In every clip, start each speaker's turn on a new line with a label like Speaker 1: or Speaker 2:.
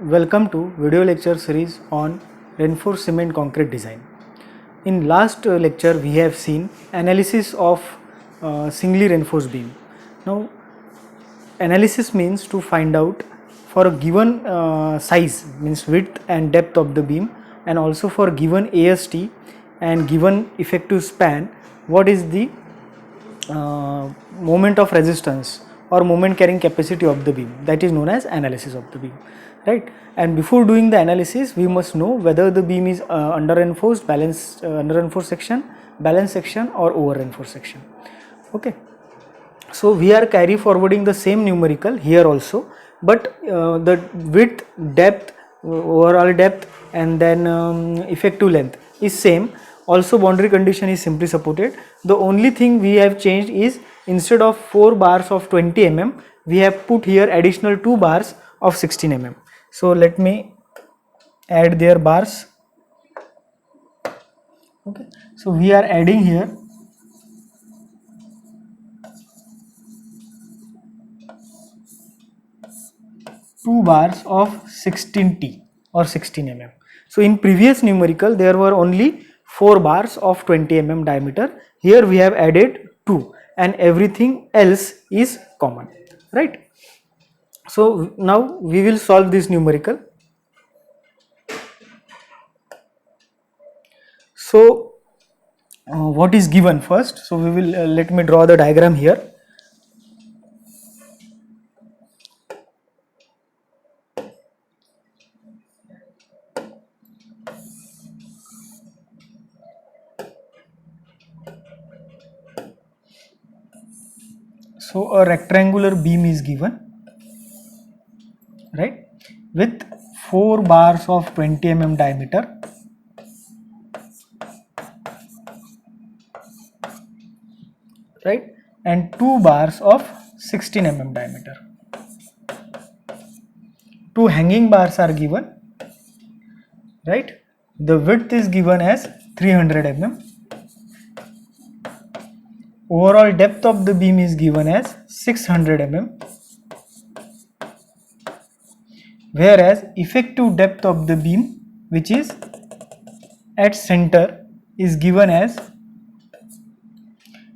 Speaker 1: Welcome to video lecture series on reinforced cement concrete design. In last lecture we have seen analysis of singly reinforced beam. Now analysis means to find out for a given size, means width and depth of the beam, and also for given AST and given effective span, what is the moment of resistance or moment carrying capacity of the beam. That is known as analysis of the beam, right? And before doing the analysis we must know whether the beam is under reinforced, under reinforced section, balance section or over reinforced section. Okay, so we are carry forwarding the same numerical here also, but the width, depth, overall depth and then effective length is same. Also boundary condition is simply supported. The only thing we have changed is instead of 4 bars of 20 mm we have put here additional 2 bars of 16 mm. So let me add their bars. Okay, so we are adding here 2 bars of 16T or 16 mm. So in previous numerical there were only 4 bars of 20 mm diameter. Here we have added 2 and everything else is common, right? So now we will solve this numerical. So what is given first? So we will let me draw the diagram here. So a rectangular beam is given, right, with 4 bars of 20 mm diameter, right, and 2 bars of 16 mm diameter. 2 hanging bars are given, right. The width is given as 300 mm. Overall depth of the beam is given as 600 mm, whereas effective depth of the beam, which is at center, is given as,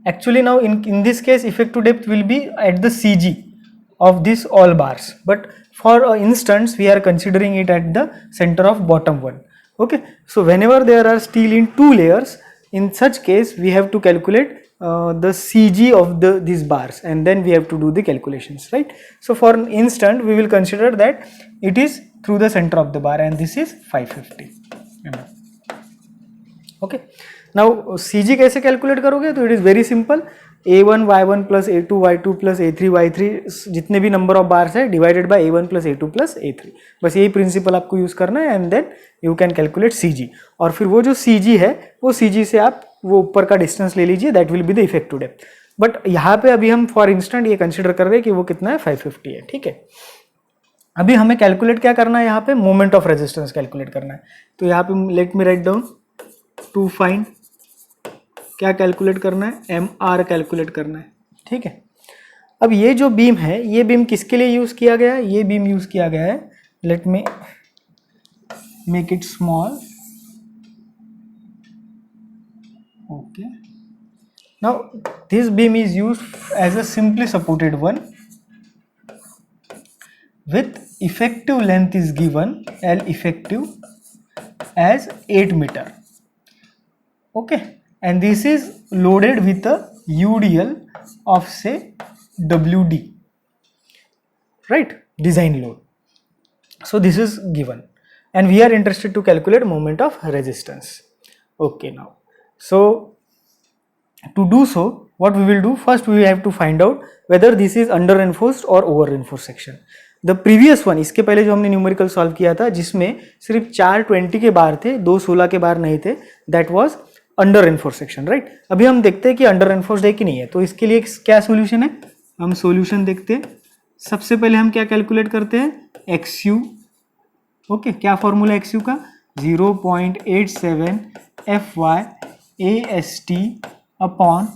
Speaker 1: actually now in this case effective depth will be at the CG of this all bars, but for instance we are considering it at the center of bottom one. Okay, so whenever there are steel in 2 layers, in such case we have to calculate the CG of these bars and then we have to do the calculations, right? So for an instant we will consider that it is through the center of the bar and this is 550 mm. Okay, now CG कैसे calculate करोगे? तो it is very simple, A1 Y1 plus A2 Y2 plus A3 Y3 जितने भी number of bars है divided by A1 plus A2 plus A3, बस यही principle आपको use करना है and then you can calculate CG. और फिर वो जो CG है वो CG से आप वो ऊपर का डिस्टेंस ले लीजिए, that will be the effective depth. But यहाँ पे अभी हम फॉर इंस्टेंट ये कंसिडर कर रहे हैं कि वो कितना है, 550 है. ठीक है, अभी हमें कैलकुलेट क्या करना है, यहाँ पे मोमेंट ऑफ रेजिस्टेंस कैलकुलेट करना है. तो यहाँ पे let me write down to find क्या कैलकुलेट करना है, MR कैलकुलेट करना है. ठीक है, अब ये जो बीम है ये बीम किसके लिए यूज किया गया है? ये बीम यूज किया गया है, let me make it small. Okay, now this beam is used as a simply supported one with effective length is given L effective as 8 meter. Okay, and this is loaded with a UDL of say WD, right, design load. So this is given and we are interested to calculate moment of resistance. Okay, now so to do so what we will do, first we have to find out whether this is under reinforced or over reinforced section. The previous one, इसके पहले जो हमने numerical solve किया था जिसमें सिर्फ 4 20 के बार थे, 2 16 के बार नहीं थे, that was under reinforce section, right. अभी हम देखते हैं कि अंडर रेनफोर्स्ड है कि नहीं है. तो इसके लिए क्या सॉल्यूशन है, हम सॉल्यूशन देखते हैं. सबसे पहले हम क्या कैलकुलेट करते हैं, XU. ओके, क्या फॉर्मूला XU का, 0.87 FY AST अपॉन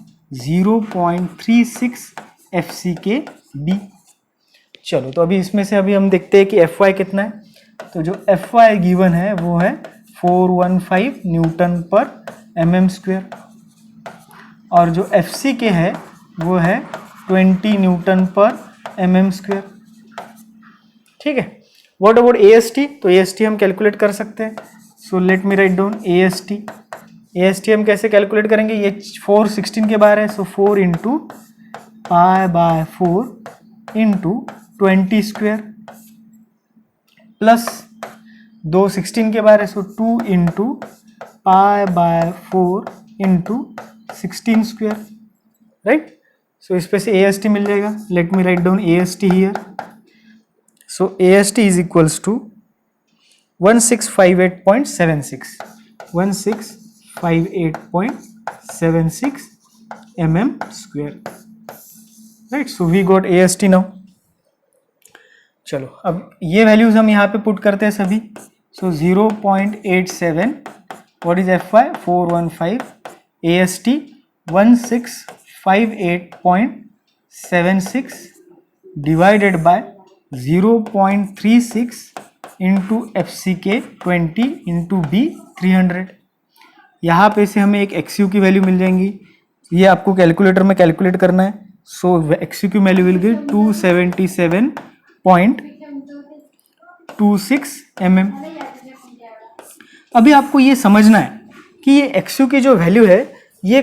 Speaker 1: 0.36 FCKB. चलो, तो अभी इसमें से अभी हम देखते हैं कि Fy कितना है. तो जो Fy गिवन है वो है 415 न्यूटन पर mm स्क्वायर, और जो Fck है वो है 20 न्यूटन पर mm स्क्वायर। ठीक है, व्हाट अबाउट AST? तो AST हम कैलकुलेट कर सकते हैं। So let me write down AST हम कैसे कैलकुलेट करेंगे? ये 416 के बाहर है, so 4 into pi by 4 into 20 square plus 216 के बाहर है, so 2 into pi by 4 into 16 square, right. So इस पे से AST मिल जाएगा। Let me write down AST here. So AST is equals to 1658.76 1658.76 mm square, right? So we got AST now. चलो अब ये वैल्यूज हम यहाँ पे पुट करते हैं सभी। So 0.87, what is Fy? 415, AST 1658.76 divided by 0.36 into FCK 20 into B 300। यहाँ पे से हमें एक XU की वैल्यू मिल जाएंगी, ये आपको कैलकुलेटर में कैलकुलेट करना है। सो XU की वैल्यू विल गिव 277.26 mm। अभी आपको ये समझना है कि ये XU की जो वैल्यू है ये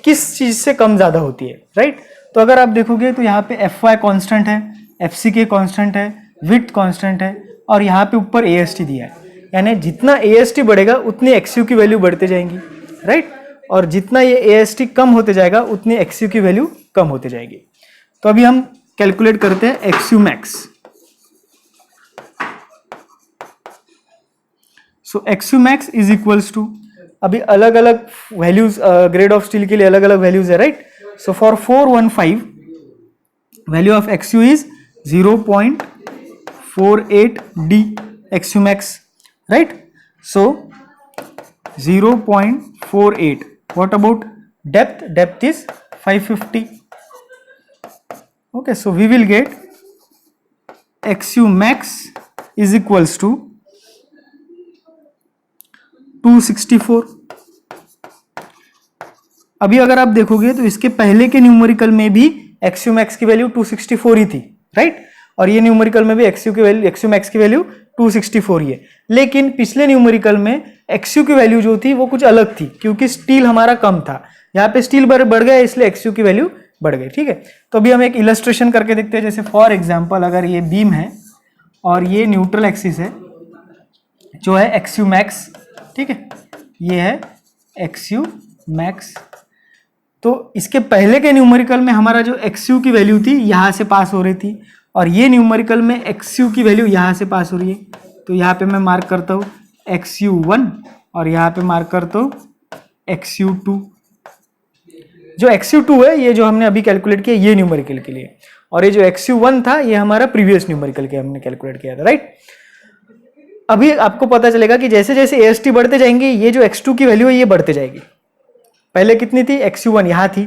Speaker 1: किस चीज़ से कम ज़्यादा होती है, राइट। तो अगर आप देखोगे तो यहाँ पे Fy कांस्टेंट है, FCK कांस्टेंट है, विड्थ कांस्टेंट है, और यहाँ पे ऊपर AST दिया है, यानी जितना AST बढ़ेगा उतनी XU की वैल्यू बढ़ते जाएंगी, राइट। और जितना ये AST कम होते जाएगा उतनी XU की वैल्यू कम होते जाएगी। तो अभी हम कैलकुलेट करते हैं XU max. So XU max is equals to, अभी अलग अलग वैल्यूज ग्रेड ऑफ स्टील के लिए अलग अलग वैल्यूज है, right. So for 415 value of XU is 0.48 D XU max, right? So 0.48. What about depth? Depth is 550. Okay, so we will get XU max is equals to 264. अभी अगर आप देखोगे तो इसके पहले के न्यूमेरिकल में भी XU max की वैल्यू 264 ही थी, राइट। और ये न्यूमेरिकल में भी XU max की वैल्यू 264 ही है। लेकिन पिछले न्यूमेरिकल में XU की वैल्यू जो थी वो कुछ अलग थी, क्योंकि स्टील हमारा कम था। यहाँ पे स्टील बढ़ गया इसलिए XU की वैल्यू बढ़ गई, ठीक है। तो अभी हम एक इलस्ट्रेशन करके देखते हैं। जैसे फॉर एग्जाम्पल अगर ये बीम है और ये न्यूट्रल एक्सिस है जो है XU max, ठीक है, ये है XU max। तो इसके पहले के न्यूमेरिकल में हमारा जो XU की वैल्यू थी यहाँ से पास हो रही थी, और ये न्यूमेरिकल में XU की वैल्यू यहाँ से पास हो रही है। तो यहाँ पे मैं मार्क करता हूँ XU1 और यहाँ पे मार्क करता हूँ XU2। जो XU2 है ये जो हमने अभी कैलकुलेट किया ये न्यूमेरिकल के लिए, और ये जो XU1 था ये हमारा प्रीवियस न्यूमेरिकल के हमने कैलकुलेट किया था, राइट। अभी आपको पता चलेगा कि जैसे जैसे AST बढ़ते जाएंगे ये जो X2 की वैल्यू है ये बढ़ते जाएगी। पहले कितनी थी? XU1 यहाँ थी,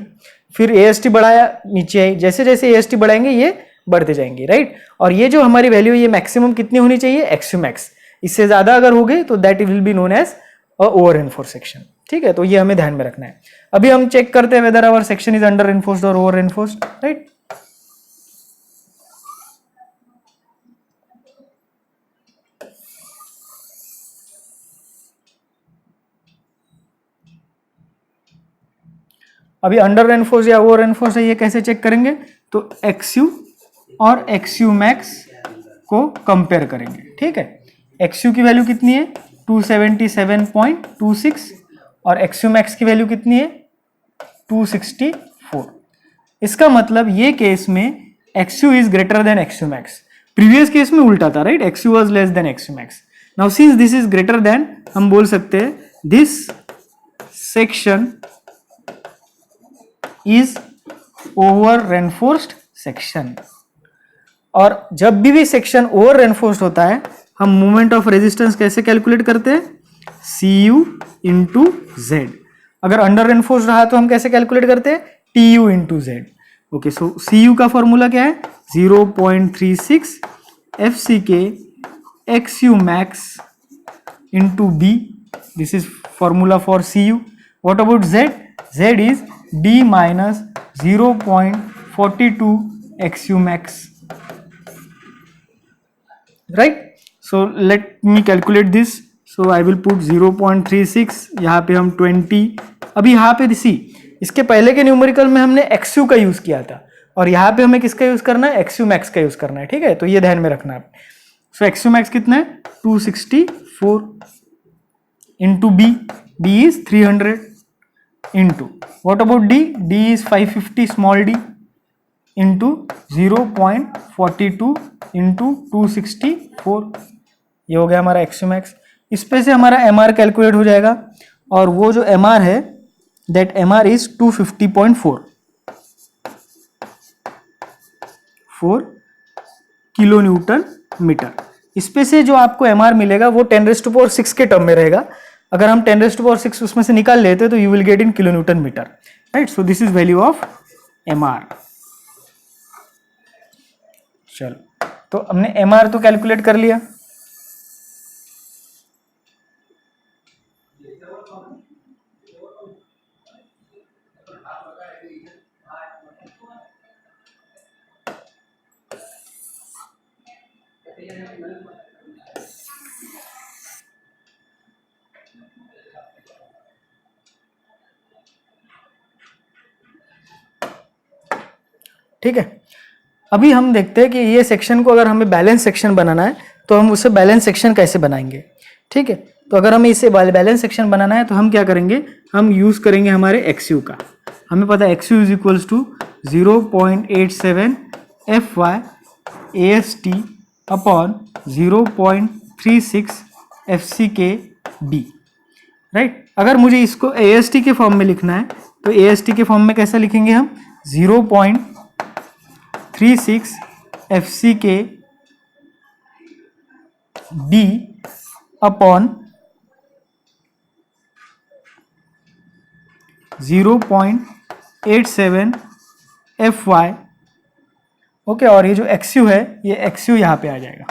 Speaker 1: फिर AST बढ़ाया नीचे आई, जैसे जैसे AST बढ़ाएंगे ये बढ़ते जाएंगे, राइट। और ये जो हमारी वैल्यू ये मैक्सिमम कितनी होनी चाहिए? XU max। इससे ज्यादा अगर हो गई तो that will be known as over reinforced section, ठीक है। तो ये हमें ध्यान में रखना है। अभी हम चेक करते हैं whether our section is under reinforced और ओवर एनफोर्स्ड, राइट। अभी अंडर एनफोर्स या ओवर एनफोर्स है ये कैसे चेक करेंगे? तो XU और XU मैक्स को कंपेयर करेंगे, ठीक है। XU की वैल्यू कितनी है? 277.26 और XU मैक्स की वैल्यू कितनी है? 264। इसका मतलब ये केस में XU is greater than XU max. Previous case में उल्टा था, right. XU was less than XU max. Now since this is greater than, हम बोल सकते हैं this section is over reinforced section. और जब भी सेक्शन ओवर रेनफोर्स्ड होता है हम मोमेंट ऑफ रेजिस्टेंस कैसे कैलकुलेट करते हैं? CU into Z। अगर अंडर रेनफोर्स्ड रहा तो हम कैसे कैलकुलेट करते हैं? TU into Z। ओके, सो CU का फॉर्मूला क्या है? 0.36 FCK XU max into B. This is formula for CU. What about Z? Z is D minus 0.42 XU max. Right? So let me calculate this. So I will put 0.36, यहाँ पे हम 20. अभी यहाँ पे सी इसके पहले के न्यूमेरिकल में हमने XU का यूज किया था और यहाँ पे हमें किसका यूज करना है? XU max का यूज करना है. ठीक है, तो ये ध्यान में रखना है. सो XU max कितना है? 264 into B. B is 300 into. What about D? D is 550 small d into 0.42 into 264. ये हो गया हमारा XU max. इस पे से हमारा MR कैलकुलेट हो जाएगा और वो जो MR है that MR is 250.4 kilo newton metre. इस पे से जो आपको MR मिलेगा वो 10⁶ के टर्म में रहेगा. अगर हम 10⁶ उसमें से निकाल लेते तो you will get in kilo newton metre. Right, so this is value of MR. चलो, तो हमने MR तो कैलकुलेट कर लिया. ठीक है, अभी हम देखते हैं कि ये सेक्शन को अगर हमें बैलेंस सेक्शन बनाना है तो हम उसे बैलेंस सेक्शन कैसे बनाएंगे. ठीक है, तो अगर हमें इसे बैलेंस सेक्शन बनाना है तो हम क्या करेंगे? हम यूज करेंगे हमारे XU का. हमें पता है XU is equals to 0.87 FY AST upon 0.36 FCK B. Right, अगर मुझे इसको AST के फॉर्म में लिखना है तो AST के फॉर्म में कैसा लिखेंगे हम? 0.36 FCK B upon 0.87 FY. Okay, और ये जो XU है ये XU यहाँ पे आ जाएगा.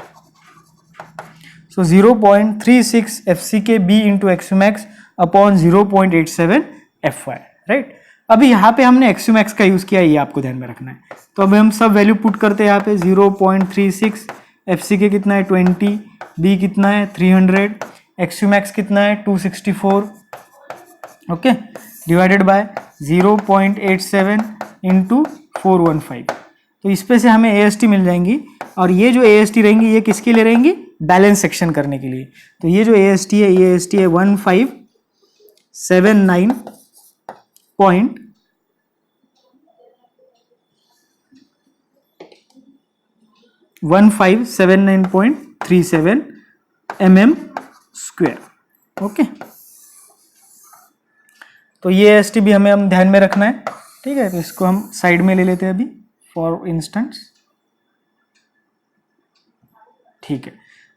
Speaker 1: सो 0.36 FCK B into XU max upon 0.87 FY. Right, अभी यहाँ पे हमने XU max का यूज किया, ये आपको ध्यान में रखना है. तो अब हम सब वैल्यू पुट करते हैं यहाँ पे. 0.36 FCK कितना है? 20. B कितना है? 300. XU max कितना है? 264. Okay, divided by 0.87 into 415. तो इस पे से हमें AST मिल जाएंगी और ये जो AST रहेंगी ये किसके लिए रहेंगी? बैलेंस सेक्शन करने के लिए. तो ये जो AST है ये AST है 1579.37 mm स्क्वायर. ओके, तो ये AST भी हमें हम ध्यान में रखना है. ठीक है, तो इसको हम साइड में ले लेते हैं अभी फॉर इंस्टेंस. ठीक है,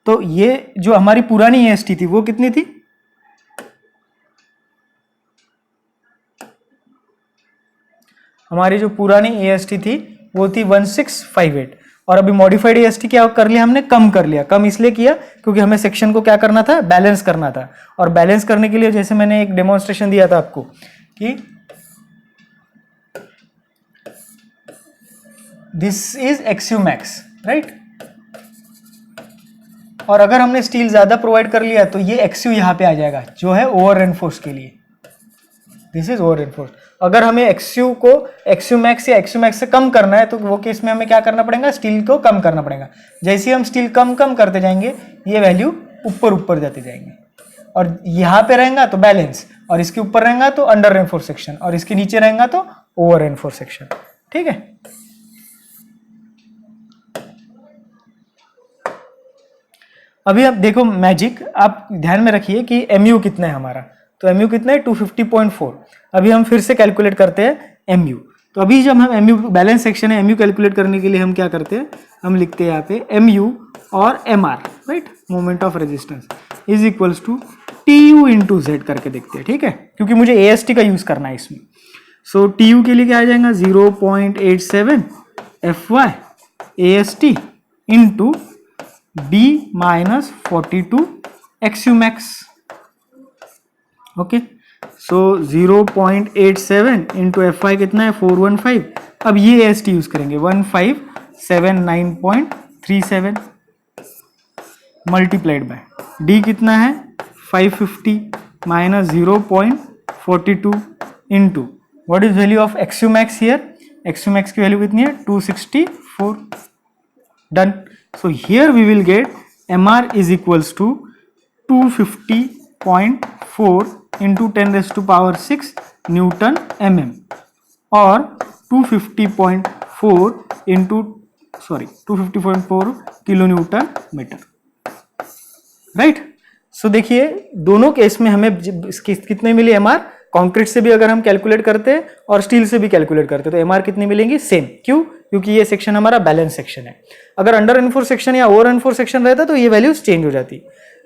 Speaker 1: तो ये जो हमारी पुरानी AST थी वो कितनी थी? हमारी जो पुरानी AST थी वो थी 1658 और अभी मॉडिफाइड AST क्या कर लिया हमने? कम कर लिया. कम इसलिए किया क्योंकि हमें सेक्शन को क्या करना था? बैलेंस करना था. और बैलेंस करने के लिए जैसे मैंने एक डेमोन्स्ट्रेशन दिया था आपको कि this is XU max. Right, और अगर हमने स्टील ज्यादा प्रोवाइड कर लिया तो ये XU यहाँ पे आ जाएगा जो है ओवर रेनफोर्स के लिए. This is over reinforce. अगर हमें XU max या XU max से कम करना है तो वो केस में हमें क्या करना पड़ेगा? स्टील को कम करना पड़ेगा. जैसे ही हम स्टील कम करते जाएंगे ये वैल्यू ऊपर जाते जाएंगे. और यहाँ पे रहेगा तो बैलेंस, और इसके ऊपर रहेगा तो अंडर रेनफोर्स सेक्शन, और इसके नीचे रहेगा तो ओवर रेनफोर्स सेक्शन. ठीक है, अभी आप देखो मैजिक, आप ध्यान में रखिए कि MU कितना है हमारा. तो MU कितना है? 250.4. अभी हम फिर से कैलकुलेट करते हैं MU. तो अभी जब हम MU बैलेंस सेक्शन है MU कैलकुलेट करने के लिए हम क्या करते हैं? हम लिखते हैं यहाँ पे MU और MR, right, moment of resistance is equals to TU into Z करके देखते हैं. ठीक है, क्योंकि मुझे AST का यूज करना है इसमें. सो TU के लिए क्या आ जाएगा? 0.87 FY AST into B minus 42 XUmax. Okay, so 0.87 into FI कितना है 415. अब ये AST यूज करेंगे 1579.37 मल्टीप्लाइड बाय D कितना है 550 minus 0.42 into what is value of XUmax here. XUmax की वैल्यू कितनी है 264. Done. So here we will get MR is equals to 250.4 into 10 raised to power 6 Newton mm or 250.4 into 250.4 kilonewton meter. Right. सो देखिए दोनों case में हमें कितने मिली MR. Concrete से भी अगर हम कैलकुलेट करते हैं और स्टील से भी कैलकुलेट करते हैं तो MR कितनी मिलेंगी सेम. क्यों? क्योंकि ये सेक्शन हमारा बैलेंस सेक्शन है. अगर अंडर एनफोर्स सेक्शन या ओवर एनफोर्स सेक्शन रहता तो ये वैल्यूज चेंज हो जाती.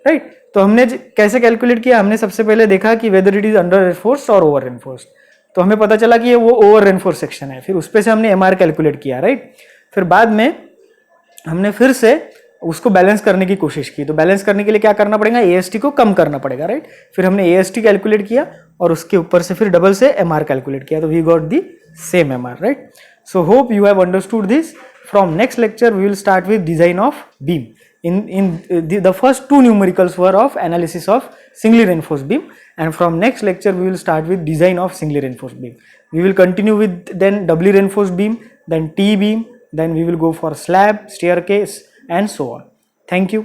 Speaker 1: राइट. तो हमने कैसे कैलकुलेट किया, हमने सबसे पहले देखा कि whether it is under enforce और ओवर एनफोर्स. तो हमें पता चला कि ये वो ओवर एनफोर्स सेक्शन है. फिर उस पे से हमने MR कैलकुलेट किया. राइट. फिर बाद में हमने फिर से उसको बैलेंस करने की कोशिश की. तो बैलेंस करने के लिए क्या करना पड़ेगा, AST को कम करना पड़ेगा. राइट. फिर हमने AST कैलकुलेट किया और उसके ऊपर से फिर डबल से MR कैलकुलेट किया. तो we got the same MR. Right. So hope you have understood this. From next lecture we will start with design of beam. The first two numericals were of analysis of singly reinforced beam, and from next lecture we will start with design of singly reinforced beam. We will continue with then doubly reinforced beam, then T beam, then we will go for slab, staircase and so on. Thank you.